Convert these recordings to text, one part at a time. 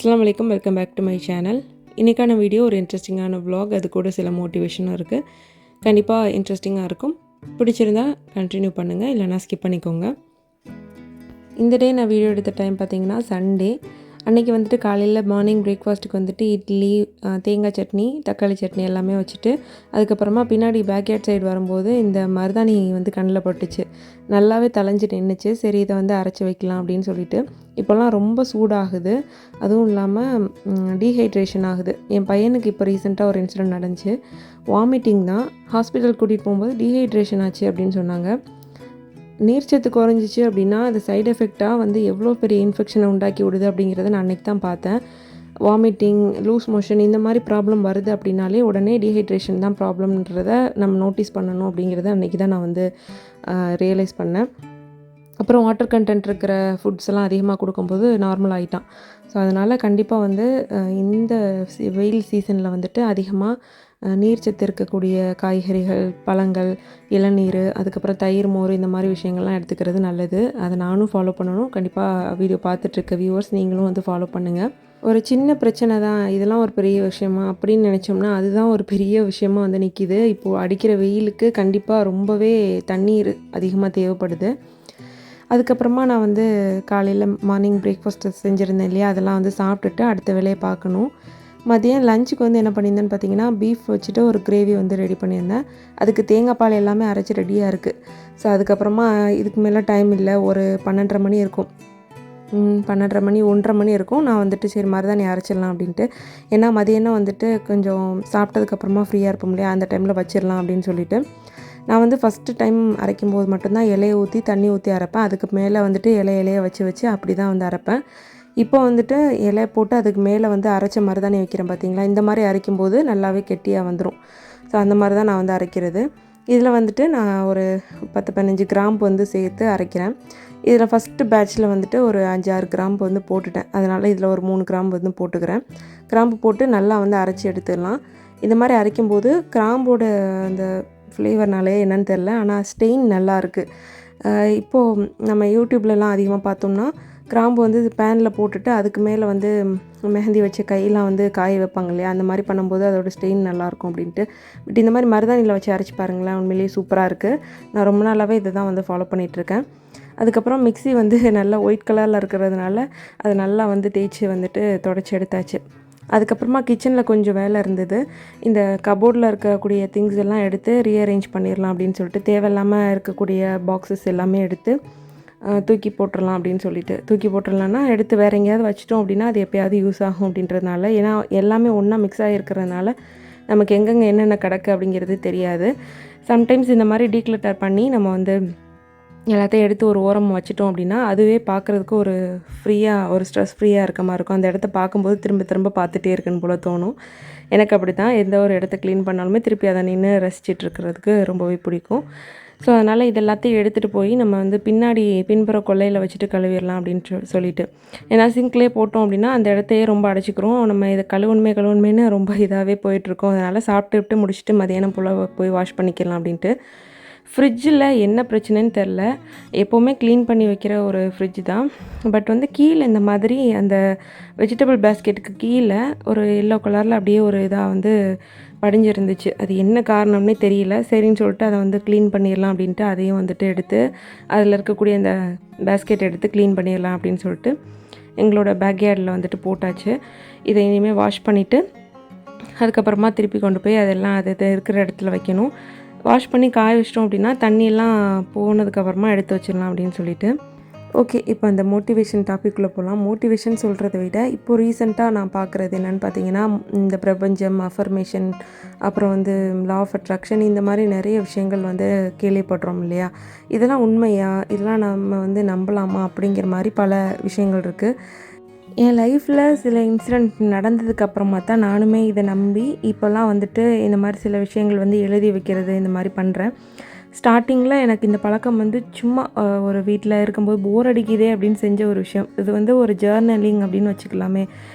அஸ்ஸலாமு அலைக்கும், welcome back to my channel. இன்றைக்கான வீடியோ ஒரு இன்ட்ரெஸ்டிங்கான vlog, அது கூட சில மோட்டிவேஷனும் இருக்குது. கண்டிப்பாக இன்ட்ரெஸ்டிங்காக இருக்கும். பிடிச்சிருந்தா கண்டினியூ பண்ணுங்கள், இல்லைனா ஸ்கிப் பண்ணிக்கோங்க. இந்த டே நான் வீடியோ எடுத்த டைம் பார்த்திங்கன்னா சண்டே. அன்றைக்கி வந்துட்டு காலையில் மார்னிங் பிரேக்ஃபாஸ்ட்டுக்கு வந்துட்டு இட்லி, தேங்காய் சட்னி, தக்காளி சட்னி எல்லாமே வச்சுட்டு, அதுக்கப்புறமா பின்னாடி பேக்யார்ட் சைடு வரும்போது இந்த மருதாணி வந்து கண்ணில் பட்டுச்சு. நல்லாவே தளைஞ்சு நின்றுச்சு. சரி, இதை வந்து அரைச்சி வைக்கலாம் அப்படின்னு சொல்லிட்டு. இப்போல்லாம் ரொம்ப சூடாகுது, அதுவும் இல்லாமல் டீஹைட்ரேஷன் ஆகுது. என் பையனுக்கு இப்போ ரீசெண்டாக ஒரு இன்சிடென்ட் நடந்துச்சு. வாமிட்டிங் தான். ஹாஸ்பிட்டல் கூட்டிகிட்டு போகும்போது டீஹைட்ரேஷன் ஆச்சு அப்படின்னு சொன்னாங்க. நீர்ச்சத்து குறைஞ்சிச்சு அப்படின்னா அது சைடு எஃபெக்டாக வந்து எவ்வளோ பெரிய இன்ஃபெக்ஷனை உண்டாக்கி விடுது அப்படிங்கிறத நான் அன்றைக்கி தான் பார்த்தேன். வாமிட்டிங், லூஸ் மோஷன் இந்த மாதிரி ப்ராப்ளம் வருது அப்படின்னாலே உடனே டீஹைட்ரேஷன் தான் ப்ராப்ளம்ன்றத நம்ம நோட்டீஸ் பண்ணணும் அப்படிங்கிறத அன்றைக்கி தான் நான் வந்து ரியலைஸ் பண்ணேன். அப்புறம் வாட்டர் கண்டென்ட் இருக்கிற ஃபுட்ஸ் எல்லாம் அதிகமாக கொடுக்கும்போது நார்மல் ஆகிட்டான். ஸோ அதனால் கண்டிப்பாக வந்து இந்த வெயில் சீசனில் வந்துட்டு அதிகமாக நீர்ச்சத்து இருக்கக்கூடிய காய்கறிகள், பழங்கள், இளநீர், அதுக்கப்புறம் தயிர், மோர் இந்த மாதிரி விஷயங்கள்லாம் எடுத்துக்கிறது நல்லது. அதை நானும் ஃபாலோ பண்ணணும். கண்டிப்பாக வீடியோ பார்த்துட்ருக்க வியூவர்ஸ் நீங்களும் வந்து ஃபாலோ பண்ணுங்கள். ஒரு சின்ன பிரச்சனை தான், இதெல்லாம் ஒரு பெரிய விஷயமா அப்படின்னு நினச்சோம்னா அதுதான் ஒரு பெரிய விஷயமா வந்து நிற்கிது. இப்போது அடிக்கிற வெயிலுக்கு கண்டிப்பாக ரொம்பவே தண்ணீர் அதிகமாக தேவைப்படுது. அதுக்கப்புறமா நான் வந்து காலையில் மார்னிங் பிரேக்ஃபாஸ்ட்டு செஞ்சுருந்தேன் இல்லையா, அதெல்லாம் வந்து சாப்பிட்டுட்டு அடுத்த வேலையை பார்க்கணும். மதியம் லஞ்சுக்கு வந்து என்ன பண்ணியிருந்தேன்னு பார்த்தீங்கன்னா, பீஃப் வச்சுட்டு ஒரு கிரேவி வந்து ரெடி பண்ணியிருந்தேன். அதுக்கு தேங்காய் பால் எல்லாமே அரைச்சி ரெடியாக இருக்குது. ஸோ அதுக்கப்புறமா இதுக்கு மேலே டைம் இல்லை, ஒரு 12:30 மணி இருக்கும். 12:30 மணி 1:30 மணி இருக்கும். நான் வந்துட்டு சரி மருதாணி அரைச்சிடலாம் அப்படின்ட்டு. ஏன்னா மதியானம் வந்துட்டு கொஞ்சம் சாப்பிட்டதுக்கப்புறமா ஃப்ரீயாக இருப்போம் இல்லையா, அந்த டைமில் வச்சிடலாம் அப்படின்னு சொல்லிட்டு நான் வந்து ஃபஸ்ட்டு டைம் அரைக்கும்போது மட்டும்தான் இலையை ஊற்றி தண்ணி ஊற்றி அரைப்பேன். அதுக்கு மேலே வந்துட்டு இலையை வச்சு அப்படி தான் வந்து அரைப்பேன். இப்போ வந்துட்டு இலை போட்டு அதுக்கு மேலே வந்து அரைச்ச மருதாணி வைக்கிறேன் பார்த்தீங்களா, இந்த மாதிரி அரைக்கும்போது நல்லாவே கெட்டியாக வந்துடும். ஸோ அந்த மாதிரி தான் நான் வந்து அரைக்கிறது. இதில் வந்துட்டு நான் ஒரு 10-15 கிராம்பு வந்து சேர்த்து அரைக்கிறேன். இதில் ஃபஸ்ட்டு பேட்சில் வந்துட்டு ஒரு 5-6 கிராம்பு வந்து போட்டுட்டேன். அதனால் இதில் ஒரு 3 கிராம்பு வந்து போட்டுக்கிறேன். கிராம்பு போட்டு நல்லா வந்து அரைச்சி எடுத்துடலாம். இந்த மாதிரி அரைக்கும்போது கிராம்போட அந்த ஃப்ளேவர்னாலே என்னன்னு தெரில, ஆனால் ஸ்டெயின் நல்லா இருக்குது. இப்போது நம்ம யூடியூப்லலாம் அதிகமாக பார்த்தோம்னா கிராம்பு வந்து பேனில் போட்டுட்டு அதுக்கு மேலே வந்து மெஹந்தி வச்ச கையெல்லாம் வந்து காய வைப்பாங்க இல்லையா, அந்த மாதிரி பண்ணும்போது அதோட ஸ்டெயின் நல்லாயிருக்கும் அப்படின்ட்டு. பட் இந்த மாதிரி மருதாணியில் வச்சு அரைச்சி பாருங்களேன், உண்மையிலேயே சூப்பராக இருக்குது. நான் ரொம்ப நாளாகவே இதை தான் வந்து ஃபாலோ பண்ணிகிட்ருக்கேன். அதுக்கப்புறம் மிக்ஸி வந்து நல்லா ஒயிட் கலரில் இருக்கிறதுனால அதை நல்லா வந்து தேய்ச்சி வந்துட்டு தொடச்சி எடுத்தாச்சு. அதுக்கப்புறமா கிச்சனில் கொஞ்சம் வேலை இருந்தது. இந்த கபோர்டில் இருக்கக்கூடிய திங்ஸ் எல்லாம் எடுத்து ரீஅரேஞ்ச் பண்ணிடலாம் அப்படின்னு சொல்லிட்டு, தேவையில்லாமல் இருக்கக்கூடிய பாக்ஸஸ் எல்லாமே எடுத்து தூக்கி போட்டுடலாம் அப்படின்னு சொல்லிட்டு. தூக்கி போட்டுடலான்னா எடுத்து வேறு எங்கேயாவது வச்சிட்டோம் அப்படின்னா அது எப்போயாவது யூஸ் ஆகும் அப்படின்றதுனால. ஏன்னா எல்லாமே ஒன்றா மிக்ஸ் ஆகிருக்கிறதுனால நமக்கு எங்கெங்கே என்னென்ன கிடக்கு அப்படிங்கிறது தெரியாது. சம்டைம்ஸ் இந்த மாதிரி டீக்ளட்டர் பண்ணி நம்ம வந்து எல்லாத்தையும் எடுத்து ஒரு ஓரமாக வச்சிட்டோம் அப்படின்னா அதுவே பார்க்குறதுக்கு ஒரு ஃப்ரீயாக, ஒரு ஸ்ட்ரெஸ் ஃப்ரீயாக இருக்க மாதிரி இருக்கும். அந்த இடத்த பார்க்கும்போது திரும்ப திரும்ப பார்த்துட்டே இருக்குன்னு போல் தோணும். எனக்கு அப்படி தான். எந்த ஒரு இடத்த க்ளீன் பண்ணாலுமே திருப்பி அதை நின்று ரசிச்சிட்டு இருக்கிறதுக்கு ரொம்பவே பிடிக்கும். ஸோ அதனால் இது எல்லாத்தையும் எடுத்துகிட்டு போய் நம்ம வந்து பின்னாடி பின்புற கொல்லையில் வச்சுட்டு கழுவிடலாம் அப்படின்னு சொல்லிட்டு. ஏன்னா சிங்க்லேயே போட்டோம் அப்படின்னா அந்த இடத்தையே ரொம்ப அடைச்சிக்கிறோம். நம்ம இதை கழுவுணுமேனு ரொம்ப இதாகவே போயிட்டுருக்கோம். அதனால் சாப்பிட்டு முடிச்சுட்டு மதியானம் போல் போய் வாஷ் பண்ணிக்கலாம் அப்படின்ட்டு. ஃப்ரிட்ஜில் என்ன பிரச்சனைன்னு தெரில, எப்போவுமே க்ளீன் பண்ணி வைக்கிற ஒரு ஃப்ரிட்ஜ் தான். பட் வந்து கீழே இந்த மாதிரி அந்த வெஜிடபிள் பேஸ்கெட்டுக்கு கீழே ஒரு எல்லோ கலரில் அப்படியே ஒரு இதாக வந்து படிஞ்சிருந்துச்சு. அது என்ன காரணம்னே தெரியல. சரின்னு சொல்லிட்டு அதை வந்து க்ளீன் பண்ணிடலாம் அப்படின்ட்டு அதையும் வந்துட்டு எடுத்து அதில் இருக்கக்கூடிய அந்த பேஸ்கெட் எடுத்து க்ளீன் பண்ணிடலாம் அப்படின்னு சொல்லிட்டு எங்களோட பேக்யார்டில் வந்துட்டு போட்டாச்சு. இதை இனிமேல் வாஷ் பண்ணிவிட்டு அதுக்கப்புறமா திருப்பி கொண்டு போய் அதெல்லாம் அது இருக்கிற இடத்துல வைக்கணும். வாஷ் பண்ணி காய வச்சிட்டோம் அப்படின்னா தண்ணியெல்லாம் போனதுக்கப்புறமா எடுத்து வச்சிடலாம் அப்படின்னு சொல்லிட்டு. ஓகே, இப்போ அந்த மோட்டிவேஷன் டாப்பிக்குள்ளே போகலாம். மோட்டிவேஷன் சொல்கிறத விட இப்போது ரீசெண்டாக நான் பார்க்குறது என்னென்னு பார்த்தீங்கன்னா, இந்த பிரபஞ்சம், அஃபர்மேஷன், அப்புறம் வந்து லா ஆஃப் அட்ராக்ஷன், இந்த மாதிரி நிறைய விஷயங்கள் வந்து கேள்விப்படுறோம் இல்லையா. இதெல்லாம் உண்மையா, இதெல்லாம் நம்ம வந்து நம்பலாமா அப்படிங்கிற மாதிரி பல விஷயங்கள் இருக்குது. என் லைஃப்பில் சில இன்சிடெண்ட் நடந்ததுக்கு அப்புறமா தான் நானுமே இதை நம்பி இப்போல்லாம் வந்துட்டு இந்த மாதிரி சில விஷயங்கள் வந்து எழுதி வைக்கிறது இந்த மாதிரி பண்ணுறேன். ஸ்டார்டிங்கில் எனக்கு இந்த பழக்கம் வந்து சும்மா ஒரு வீட்டில் இருக்கும்போது போர் அடிக்குதே அப்படின்னு செஞ்ச ஒரு விஷயம். இது வந்து ஒரு ஜேர்னலிங் அப்படின்னு வச்சுக்கலாமே.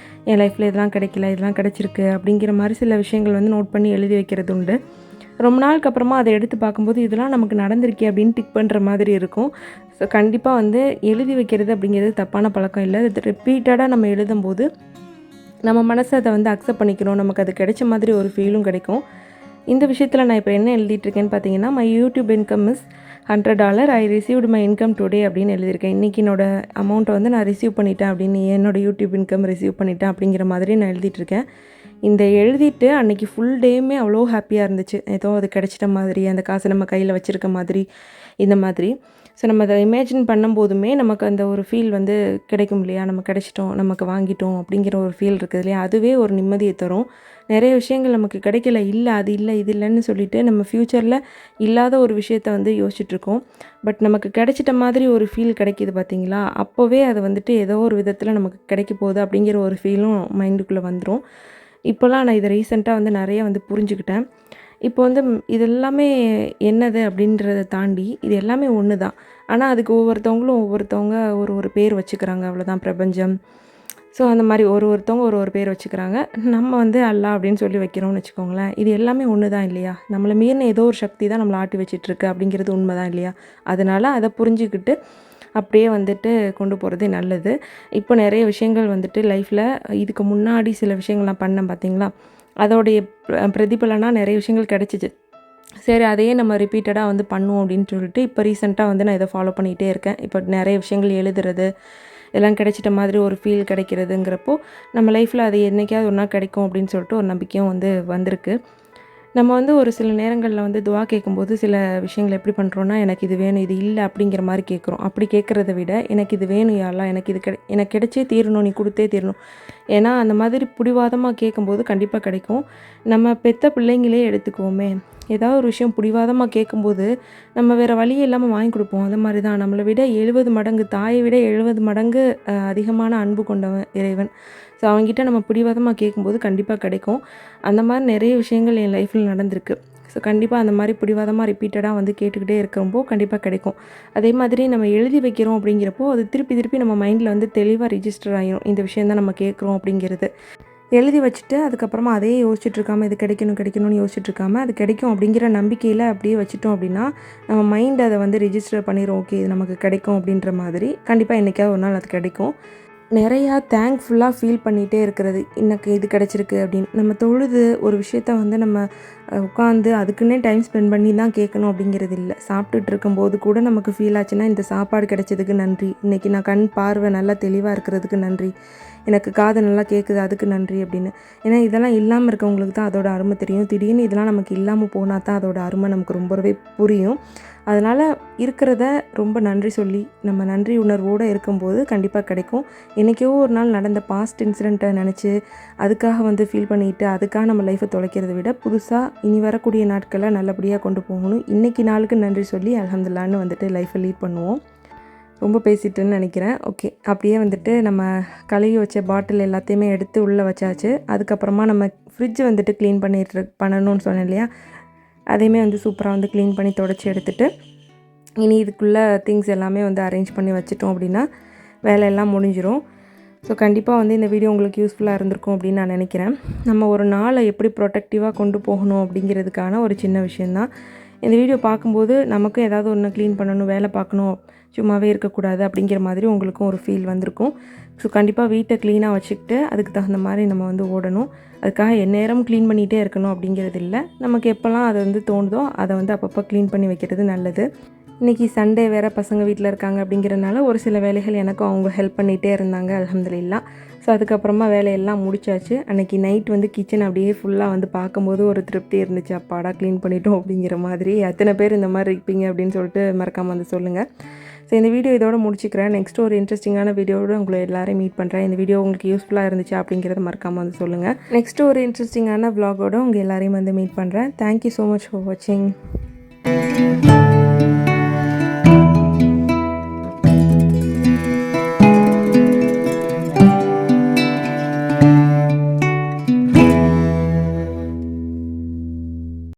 என் லைஃப்பில் இதெல்லாம் கிடைக்கல, இதெல்லாம் கிடச்சிருக்கு அப்படிங்கிற மாதிரி சில விஷயங்கள் வந்து நோட் பண்ணி எழுதி வைக்கிறது உண்டு. ரொம்ப நாளுக்கு அப்புறமா அதை எடுத்து பார்க்கும்போது இதெல்லாம் நமக்கு நடந்திருக்கே அப்படின்னு டிக் பண்ணுற மாதிரி இருக்கும். ஸோ கண்டிப்பாக வந்து எழுதி வைக்கிறது அப்படிங்கிறது தப்பான பழக்கம் இல்லை. அது ரிப்பீட்டடாக நம்ம எழுதும்போது நம்ம மனசை அதை வந்து அக்செப்ட் பண்ணிக்கணும். நமக்கு அது கிடைச்ச மாதிரி ஒரு ஃபீலும் கிடைக்கும். இந்த விஷயத்தில் நான் இப்போ என்ன எழுதிட்டுருக்கேன்னு பார்த்தீங்கன்னா, my YouTube income is $100. I received my income today அப்படின்னு எழுதியிருக்கேன். இன்றைக்கி என்னோடய அமௌண்ட்டை வந்து நான் ரிசீவ் பண்ணிட்டேன் அப்படின்னு, என்னோடய யூடியூப் இன்கம் ரிசீவ் பண்ணிட்டேன் அப்படிங்கிற மாதிரி நான் எழுதிட்டுருக்கேன். இந்த எழுதிட்டு அன்றைக்கி ஃபுல் டேயுமே அவ்வளோ ஹாப்பியாக இருந்துச்சு. ஏதோ அது கிடைச்சிட்ட மாதிரி, அந்த காசை நம்ம கையில் வச்சுருக்க மாதிரி, இந்த மாதிரி. ஸோ நம்ம அதை இமேஜின் பண்ணும்போதுமே நமக்கு அந்த ஒரு ஃபீல் வந்து கிடைக்கும் இல்லையா? நம்ம கிடைச்சிட்டோம், நமக்கு வாங்கிட்டோம் அப்படிங்கிற ஒரு ஃபீல் இருக்குது இல்லையா? அதுவே ஒரு நிம்மதியை தரும். நிறைய விஷயங்கள் நமக்கு கிடைக்கல, இல்லை அது இல்லை இது இல்லைன்னு சொல்லிட்டு நம்ம ஃப்யூச்சரில் இல்லாத ஒரு விஷயத்த வந்து யோசிச்சுட்ருக்கோம். பட் நமக்கு கிடைச்சிட்ட மாதிரி ஒரு ஃபீல் கிடைக்கிது பார்த்தீங்களா? அப்போவே அது வந்துட்டு ஏதோ ஒரு விதத்தில் நமக்கு கிடைக்க போகுது அப்படிங்கிற ஒரு ஃபீலும் மைண்டுக்குள்ளே வந்துடும். இப்போலாம் நான் இதை ரீசெண்டாக வந்து நிறைய வந்து புரிஞ்சுக்கிட்டேன். இப்போ வந்து இது எல்லாமே என்னது அப்படின்றத தாண்டி இது எல்லாமே ஒன்று தான். ஆனால் அதுக்கு ஒவ்வொருத்தவங்க ஒரு பேர் வச்சுக்கிறாங்க, அவ்வளோதான் பிரபஞ்சம். ஸோ அந்த மாதிரி ஒருத்தவங்க ஒரு பேர் வச்சுக்கிறாங்க. நம்ம வந்து அல்லாஹ் அப்படின்னு சொல்லி வைக்கிறோம்னு வச்சுக்கோங்களேன். இது எல்லாமே ஒன்று தான் இல்லையா? நம்மளை மீறின ஏதோ ஒரு சக்தி தான் நம்மளை ஆட்டி வச்சிட்ருக்கு அப்படிங்கிறது உண்மை தான் இல்லையா? அதனால் அதை புரிஞ்சுக்கிட்டு அப்படியே வந்துட்டு கொண்டு போகிறது நல்லது. இப்போ நிறைய விஷயங்கள் வந்துட்டு லைஃப்பில் இதுக்கு முன்னாடி சில விஷயங்கள்லாம் பண்ணேன் பார்த்தீங்களா? அதோடைய பிரதிபலனாக நிறைய விஷயங்கள் கிடச்சிச்சு. சரி அதையே நம்ம ரிப்பீட்டடாக வந்து பண்ணுவோம் அப்படின்னு சொல்லிட்டு இப்போ ரீசெண்டாக வந்து நான் இதை ஃபாலோ பண்ணிகிட்டே இருக்கேன். இப்போ நிறைய விஷயங்கள் எழுதுறது எல்லாம் கிடைச்சிட்ட மாதிரி ஒரு ஃபீல் கிடைக்கிறதுங்கிறப்போ நம்ம லைஃப்பில் அது என்றைக்காவது ஒரு நாள் கிடைக்கும் அப்படின்னு சொல்லிட்டு ஒரு நம்பிக்கையும் வந்து வந்திருக்கு. நம்ம வந்து ஒரு சில நேரங்களில் வந்து துவா கேட்கும்போது சில விஷயங்கள் எப்படி பண்ணுறோன்னா, எனக்கு இது வேணும், இது இல்லை அப்படிங்கிற மாதிரி கேட்குறோம். அப்படி கேட்குறத விட எனக்கு இது வேணும் யா அல்லாஹ், எனக்கு இது எனக்கு கிடைச்சே தீரணும், நீ கொடுத்தே தீரணும். ஏன்னா அந்த மாதிரி பிடிவாதமாக கேட்கும்போது கண்டிப்பாக கிடைக்கும். நம்ம பெற்ற பிள்ளைங்களே எடுத்துக்குவோமே, ஏதாவது ஒரு விஷயம் பிடிவாதமாக கேட்கும்போது நம்ம வேறு வழியே இல்லாமல் வாங்கி கொடுப்போம். அந்த மாதிரி தான் நம்மளை விட 70 மடங்கு, தாயை விட 70 மடங்கு அதிகமான அன்பு கொண்டவன் இறைவன். ஸோ அவங்ககிட்ட நம்ம பிடிவாதமாக கேட்கும்போது கண்டிப்பாக கிடைக்கும். அந்த மாதிரி நிறைய விஷயங்கள் என் லைஃப்பில் நடந்திருக்கு. ஸோ கண்டிப்பாக அந்த மாதிரி பிடிவாதமாக ரிப்பீட்டடாக வந்து கேட்டுக்கிட்டே இருக்கிறப்போ கண்டிப்பாக கிடைக்கும். அதே மாதிரி நம்ம எழுதி வைக்கிறோம் அப்படிங்கிறப்போ அது திருப்பி நம்ம மைண்டில் வந்து தெளிவாக ரிஜிஸ்டர் ஆகிடும். இந்த விஷயம் தான் நம்ம கேட்குறோம் அப்படிங்கிறது. எழுதி வச்சுட்டு அதுக்கப்புறமா அதையே யோசிச்சுட்ருக்காமல் இது கிடைக்கணும்னு யோசிச்சுட்ருக்காமல் அது கிடைக்கும் அப்படிங்கிற நம்பிக்கையில் அப்படியே வச்சுட்டோம் அப்படின்னா நம்ம மைண்ட் அதை வந்து ரிஜிஸ்டர் பண்ணிடும். ஓகே இது நமக்கு கிடைக்கும் அப்படின்ற மாதிரி கண்டிப்பாக என்றைக்காவது ஒரு நாள் அது கிடைக்கும். நிறையா தேங்க்ஃபுல்லாக ஃபீல் பண்ணிகிட்டே இருக்கிறது, எனக்கு இது கிடச்சிருக்கு அப்படின்னு. நம்ம தொழுது ஒரு விஷயத்த வந்து நம்ம உட்காந்து அதுக்குன்னே டைம் ஸ்பெண்ட் பண்ணி தான் கேட்கணும் அப்படிங்கிறது இல்லை. சாப்பிட்டுட்டு இருக்கும்போது கூட நமக்கு ஃபீல் ஆச்சுன்னா இந்த சாப்பாடு கிடைச்சதுக்கு நன்றி, இன்றைக்கி நான் கண் பார்வை நல்லா தெளிவாக இருக்கிறதுக்கு நன்றி, எனக்கு காது நல்லா கேட்குது அதுக்கு நன்றி அப்படின்னு. ஏன்னா இதெல்லாம் இல்லாமல் இருக்கவங்களுக்கு தான் அதோட அருமை தெரியும். திடீர்னு இதெல்லாம் நமக்கு இல்லாமல் போனால் தான் அதோட அருமை நமக்கு ரொம்பவே புரியும். அதனால் இருக்கிறத ரொம்ப நன்றி சொல்லி நம்ம நன்றி உணர்வோடு இருக்கும்போது கண்டிப்பாக கிடைக்கும். என்றைக்கோ ஒரு நாள் நடந்த பாஸ்ட் இன்சிடெண்ட்டை நினச்சி அதுக்காக வந்து ஃபீல் பண்ணிவிட்டு அதுக்காக நம்ம லைஃப்பை தொலைக்கிறத விட புதுசாக இனி வரக்கூடிய நாட்களை நல்லபடியாக கொண்டு போகணும். இன்றைக்கி நாளுக்கு நன்றி சொல்லி அல்ஹம்துலில்லாஹ்னு வந்துட்டு லைஃப்பை லீட் பண்ணுவோம். ரொம்ப பேசிட்டுன்னு நினைக்கிறேன். ஓகே, அப்படியே வந்துட்டு நம்ம கழுவி வச்ச பாட்டில் எல்லாத்தையுமே எடுத்து உள்ளே வச்சாச்சு. அதுக்கப்புறமா நம்ம ஃப்ரிட்ஜ் வந்துட்டு க்ளீன் பண்ணணும்னு சொன்னேன் இல்லையா? அதையுமே வந்து சூப்பராக வந்து க்ளீன் பண்ணி தொடச்சி எடுத்துகிட்டு இனி இதுக்குள்ளே திங்ஸ் எல்லாமே வந்து அரேஞ்ச் பண்ணி வச்சிட்டோம் அப்படின்னா வேலையெல்லாம் முடிஞ்சிடும். ஸோ கண்டிப்பாக வந்து இந்த வீடியோ உங்களுக்கு யூஸ்ஃபுல்லாக இருந்திருக்கும் அப்படின்னு நான் நினைக்கிறேன். நம்ம ஒரு நாளை எப்படி ப்ரொடக்டிவாக கொண்டு போகணும் அப்படிங்கிறதுக்கான ஒரு சின்ன விஷயந்தான். இந்த வீடியோ பார்க்கும்போது நமக்கும் ஏதாவது ஒன்று க்ளீன் பண்ணணும், வேலை பார்க்கணும், சும்மாவே இருக்கக்கூடாது அப்படிங்கிற மாதிரி உங்களுக்கும் ஒரு ஃபீல் வந்திருக்கும். ஸோ கண்டிப்பாக வீட்டை க்ளீனாக வச்சுக்கிட்டு அதுக்கு தகுந்த மாதிரி நம்ம வந்து ஓடணும். அதுக்காக எந்நேரம் க்ளீன் பண்ணிகிட்டே இருக்கணும் அப்படிங்கிறது இல்லை. நமக்கு எப்போல்லாம் அது வந்து தோணுதோ அதை வந்து அப்பப்போ க்ளீன் பண்ணி வைக்கிறது நல்லது. இன்றைக்கி சண்டே வேறு, பசங்க வீட்டில் இருக்காங்க அப்படிங்கிறனால ஒரு சில வேலைகள் எனக்கும் அவங்க ஹெல்ப் பண்ணிகிட்டே இருந்தாங்க அல்ஹம்துலில்லாஹ். ஸோ அதுக்கப்புறமா வேலையெல்லாம் முடிச்சாச்சு. அன்றைக்கி நைட் வந்து கிச்சன் அப்படியே ஃபுல்லாக வந்து பார்க்கும்போது ஒரு திருப்தி இருந்துச்சு, அப்பாடா க்ளீன் பண்ணிட்டோம் அப்படிங்கிற மாதிரி. எத்தனை பேர் இந்த மாதிரி இருப்பீங்க அப்படின்னு சொல்லிட்டு மறக்காமல் வந்து சொல்லுங்கள். ஸோ இந்த வீடியோ இதோட முடிச்சுக்கிறேன். நெக்ஸ்ட்டு ஒரு இன்ட்ரெஸ்டிங்கான வீடியோவோட உங்களை எல்லாரையும் மீட் பண்ணுறேன். இந்த வீடியோ உங்களுக்கு யூஸ்ஃபுல்லாக இருந்துச்சு அப்படிங்கிறத மறக்காமல் வந்து சொல்லுங்கள். நெக்ஸ்ட்டு ஒரு இன்ட்ரெஸ்டிங்கான vlog-ஓட உங்கள் எல்லாரையும் வந்து மீட் பண்ணுறேன். தேங்க்யூ ஸோ மச் ஃபார் வாட்சிங்.